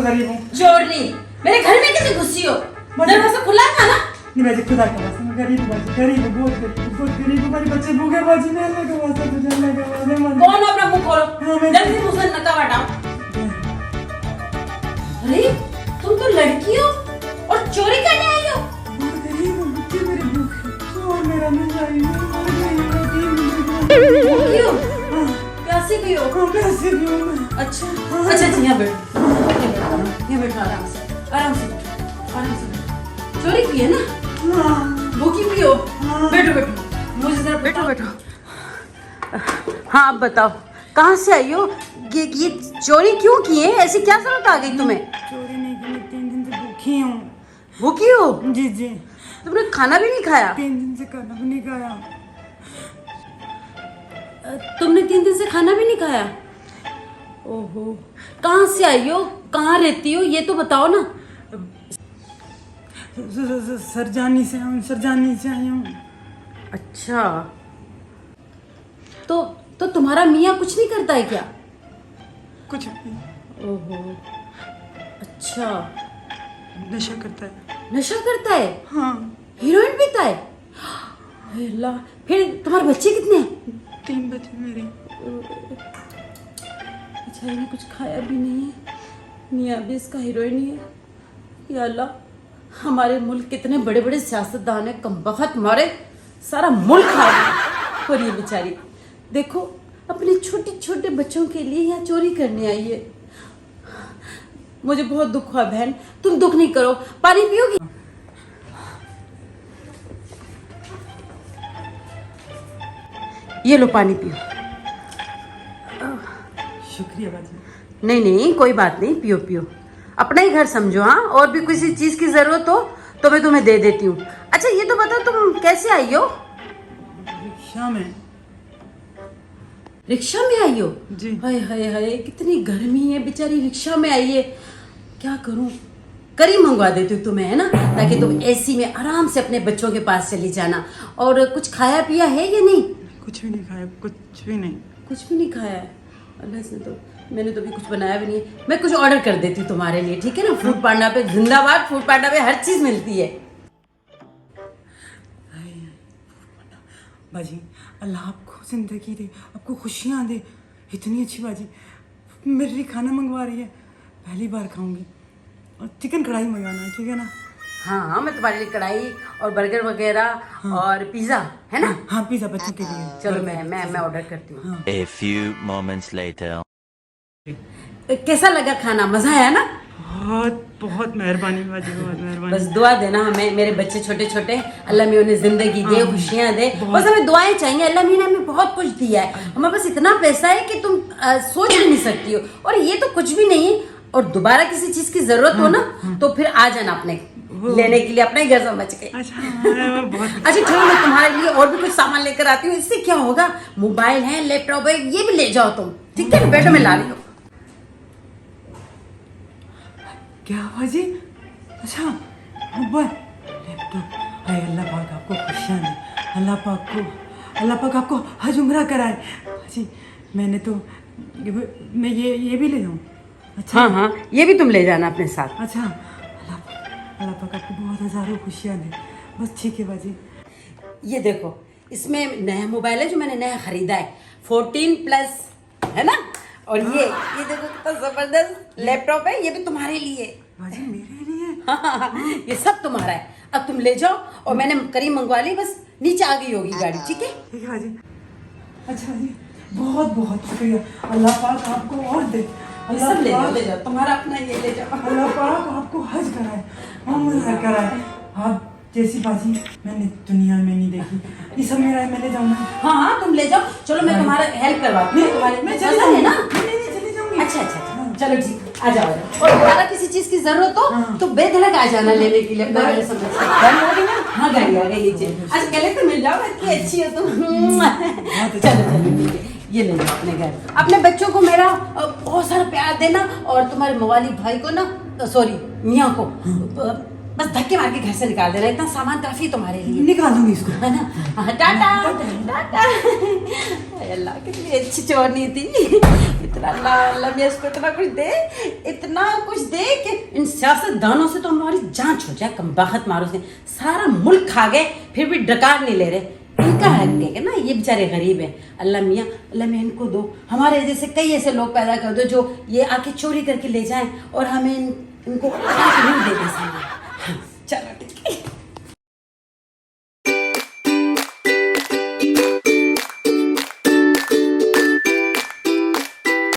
गरीब हूँ। चोर नहीं, मेरे घर में कैसे घुसी हो? दरवाजा खुला था ना? नहीं बाजी, खुदा का वास्ता मैं गरीब हूँ बाजी, गरीब हूँ, बहुत गरीब हूँ। मेरे बच्चे भूखे बाजी, मैं अल्लाह का वास्ता तुझे अल्लाह का वास्ता मत। कौन हो? अपना मुंह खोलो। हाँ, मैं- जल्दी मुंह से नकाब हटाओ। अरे तुम तो लड़की हो और चोरी करने आई हो? बहुत गरीब हूँ, बच्चे मेरे भूखे, चोर मेरा मिल जाएगा। भूखी हो? प्यासी भी हो? हाँ, पैसे भी हूँ मैं। अच्छा अच्छा, यहाँ बैठो, यहाँ बैठो आराम से, आराम से बैठो, आराम से बैठो। चोरी की है ना? हाँ, भूखी भी हो? हाँ। बैठो बैठो, मुझे जरा बैठो बैठो। हाँ अब बताओ, कहाँ से आई हो? ये चोरी क्यों की है? ऐसी क्या जरूरत आ गई तुम्हें? चोरी नहीं की, मैं 3 दिन से भूखी हूँ। भूखी हो? जी जी, तुमने खाना भी नहीं खाया? 3 दिन से खाना भी नहीं खाया। तुमने 3 दिन से खाना भी नहीं खाया? ओहो, कहाँ से आई हो? कहाँ रहती हो? ये तो बताओ ना। सरजानी से हूँ, सरजानी से आई हूँ। अच्छा, तो तुम्हारा मियाँ कुछ नहीं करता है क्या? कुछ नहीं, ओहो, अच्छा, नशा करता है। नशा करता है? हाँ, हीरोइन पीता है? हे अल्लाह, फिर तुम्हारे बच्चे कितने हैं? 3 बच्चे मेरे। अच्छा, इन्हें कुछ खाया भी नहीं है, मियाँ भी इसका हीरोइन ही है। या अल्लाह, हमारे मुल्क कितने बड़े बड़े सियासतदान हैं, कमबख्त मारे सारा मुल्क खा गया। और ये बेचारी देखो, अपने छोटे छोटे बच्चों के लिए यहाँ चोरी करने आई है। मुझे बहुत दुख हुआ बहन, तुम दुख नहीं करो। पानी पियोगी? ये लो पानी पियो। शुक्रिया बाजी। नहीं नहीं, कोई बात नहीं, पियो पियो, अपना ही घर समझो। हाँ, और भी किसी चीज की जरूरत हो तो मैं तुम्हें दे देती हूँ। अच्छा ये तो बताओ, तुम कैसे आई हो? रिक्शा में। रिक्शा में आई हो? जी। हाय हाय हाय, कितनी गर्मी है, बेचारी रिक्शा में आई है। क्या करूँ, करी मंगवा देती हूँ तुम्हें, है ना, ताकि तुम एसी में आराम से अपने बच्चों के पास चली जाना। और कुछ खाया पिया है या नहीं? कुछ भी नहीं खाया, कुछ भी नहीं। कुछ भी नहीं खाया है? अल्लाह से, तो मैंने तो भी कुछ बनाया भी नहीं है। मैं कुछ ऑर्डर कर देती हूँ तुम्हारे लिए, ठीक है ना? फूड पांडा पे जिंदाबाद, फूड पांडा पे हर चीज मिलती है। बाजी, अल्लाह आपको जिंदगी दे, आपको खुशियाँ दे। इतनी अच्छी बाजी मेरे लिए खाना मंगवा रही है, पहली बार खाऊंगी। और चिकन कढ़ाई मंगाना, ठीक है ना? हाँ हाँ, मैं तुम्हारे लिए कढ़ाई और बर्गर वगैरह और पिज्जा, है ना? हाँ, पिज़्ज़ा बच्चों के लिए। चलो मैं ऑर्डर करती हूँ। A few moments later. कैसा लगा खाना? मजा आया ना? बहुत बहुत मेहरबानी बाजी, बहुत मेहरबानी। बस दुआ देना हमें, मेरे बच्चे छोटे छोटे, अल्लाह में उन्हें जिंदगी दे, खुशियाँ दे। बस हमें दुआएं चाहिए। अल्लाह ने हमें बहुत कुछ दिया है, हमारे पास इतना पैसा है कि तुम सोच भी नहीं सकती हो। और ये तो कुछ भी नहीं है। और दोबारा किसी चीज की जरूरत हो ना तो फिर आ जाना अपने लेने के लिए, अपना ही घर समझ के। अच्छा, बहुत अच्छा चलो, मैं तुम्हारे लिए और भी कुछ सामान लेकर आती हूँ। इससे क्या होगा, मोबाइल है, लैपटॉप है, ये भी ले जाओ तुम, ठीक है? बैठो, मैं ला रही हूँ। क्या बाजी? अच्छा, मोबाइल, लैपटॉप। हाय अल्लाह पाक आपको खुशियाँ दे, अल्लाह पाक आपको हज उम्रा कराए। बाजी मैंने तो मैं ये भी ले जाऊँ? अच्छा हाँ हाँ, ये भी तुम ले जाना अपने साथ। अच्छा, अल्लाह पाक आपको बहुत हज़ारों खुशियाँ दे। बस ठीक है बाजी। ये देखो, इसमें नया मोबाइल है जो मैंने नया खरीदा है, 14+ है ना? और ये देखो कितना जबरदस्त लैपटॉप है, ये भी तुम्हारे लिए। बाजी मेरे लिए? हाँ, ये सब तुम्हारा है। अब तुम ले जाओ। और मैंने करी मंगवा ली, बस नीचे आ गई होगी गाड़ी, ठीक है? ठीक है बाजी। अच्छा बाजी, बहुत बहुत शुक्रिया। अल्लाह पाक आपको और दे। ये सब ले जाओ, ले जाओ, तुम्हारा अपना ये ले जाओ। अल्लाह पाक आपको हज कराए, उम्र कराए। आप जैसी बाजी मैंने दुनिया में नहीं देखी। ये सब मेरा है, मैं ले जाऊंगा। हाँ हाँ, तुम ले जाओ। चलो मैं तुम्हारा हेल्प करवाती हूँ। तुम्हारे मैं पसंद चली है जाऊंगी ना? नहीं, चली जाऊंगी। अच्छा अच्छा अच्छा, चलो ठीक, आ जाओ आ जाओ। और दोबारा किसी चीज की जरूरत हो तो बेधड़क आ जाना लेने के लिए। अपना गाड़ी समझ के। गाड़ी आ गई ना? हाँ, गाड़ी आ गई नीचे। अच्छा, पहले तो मिल जाओ, इतनी अच्छी हो तुम। चलो चलो ठीक है, ये ले जाओ अपने घर। अपने बच्चों को मेरा बहुत सारा प्यार देना, और तुम्हारे मवाली भाई को ना, सॉरी मियाँ को, बस धक्के मार के घर से निकाल देना। इतना सामान काफी तुम्हारे लिए, निकालूंगी इसको, है ना? हाँ, टाटा टाटा। अल्लाह, कितनी अच्छी चोरनी थी। इतना अल्लाह अल्लाह मियां इसको इतना कुछ दे कि इन सियासतदानों से तो हमारी जांच हो जाए। कम बखत मारो से सारा मुल्क खा गए फिर भी डकार नहीं ले रहे। इनका हक है ना, ये बेचारे गरीब हैं। अल्लाह मियां इनको दो। हमारे जैसे कई ऐसे लोग पैदा कर दो जो ये आके चोरी करके ले जाएं और हमें इनको नहीं दे दे।